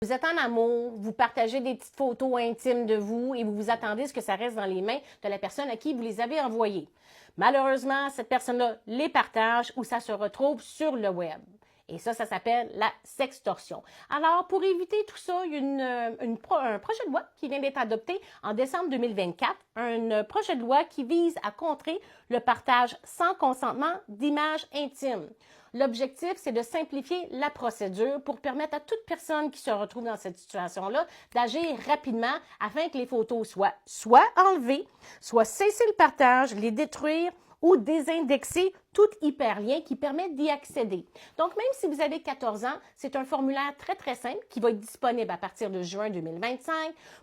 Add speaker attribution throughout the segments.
Speaker 1: Vous êtes en amour, vous partagez des petites photos intimes de vous et vous vous attendez à ce que ça reste dans les mains de la personne à qui vous les avez envoyées. Malheureusement, cette personne-là les partage ou ça se retrouve sur le web. Et ça s'appelle la sextorsion. Alors, pour éviter tout ça, il y a un projet de loi qui vient d'être adopté en décembre 2024, un projet de loi qui vise à contrer le partage sans consentement d'images intimes. L'objectif, c'est de simplifier la procédure pour permettre à toute personne qui se retrouve dans cette situation-là d'agir rapidement afin que les photos soient soit enlevées, soit cesser le partage, les détruire ou désindexer tout hyperlien qui permet d'y accéder. Donc, même si vous avez 14 ans, c'est un formulaire très simple qui va être disponible à partir de juin 2025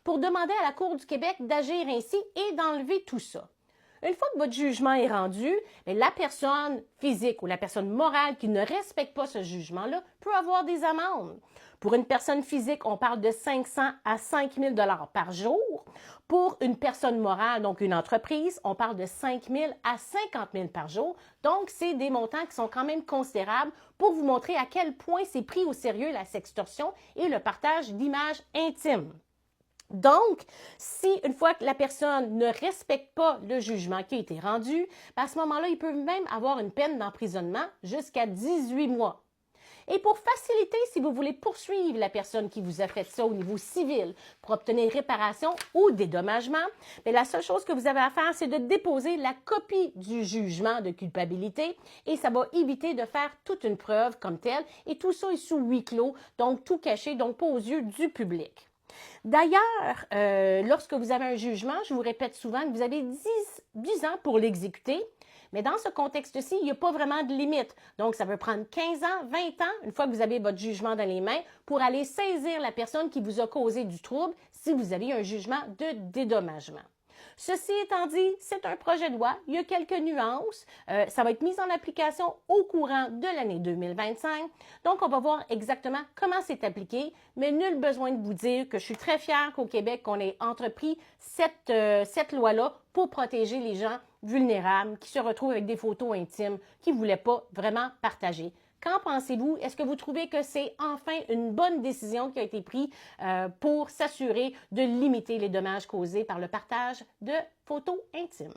Speaker 1: pour demander à la Cour du Québec d'agir ainsi et d'enlever tout ça. Une fois que votre jugement est rendu, la personne physique ou la personne morale qui ne respecte pas ce jugement-là peut avoir des amendes. Pour une personne physique, on parle de 500 à 5 000 $ par jour. Pour une personne morale, donc une entreprise, on parle de 5 000 à 50 000 par jour. Donc, c'est des montants qui sont quand même considérables pour vous montrer à quel point c'est pris au sérieux la sextorsion et le partage d'images intimes. Donc, si une fois que la personne ne respecte pas le jugement qui a été rendu, à ce moment-là, il peut même avoir une peine d'emprisonnement jusqu'à 18 mois. Et pour faciliter, si vous voulez poursuivre la personne qui vous a fait ça au niveau civil pour obtenir réparation ou dédommagement, la seule chose que vous avez à faire, c'est de déposer la copie du jugement de culpabilité et ça va éviter de faire toute une preuve comme telle. Et tout ça est sous huis clos, donc tout caché, donc pas aux yeux du public. D'ailleurs, lorsque vous avez un jugement, je vous répète souvent que vous avez 10 ans pour l'exécuter, mais dans ce contexte-ci, il n'y a pas vraiment de limite. Donc, ça peut prendre 15 ans, 20 ans, une fois que vous avez votre jugement dans les mains, pour aller saisir la personne qui vous a causé du trouble si vous avez un jugement de dédommagement. Ceci étant dit, c'est un projet de loi, il y a quelques nuances, ça va être mis en application au courant de l'année 2025, donc on va voir exactement comment c'est appliqué, mais nul besoin de vous dire que je suis très fière qu'au Québec, on ait entrepris cette loi-là pour protéger les gens vulnérables qui se retrouvent avec des photos intimes qu'ils ne voulaient pas vraiment partager. Qu'en pensez-vous? Est-ce que vous trouvez que c'est enfin une bonne décision qui a été prise pour s'assurer de limiter les dommages causés par le partage de photos intimes?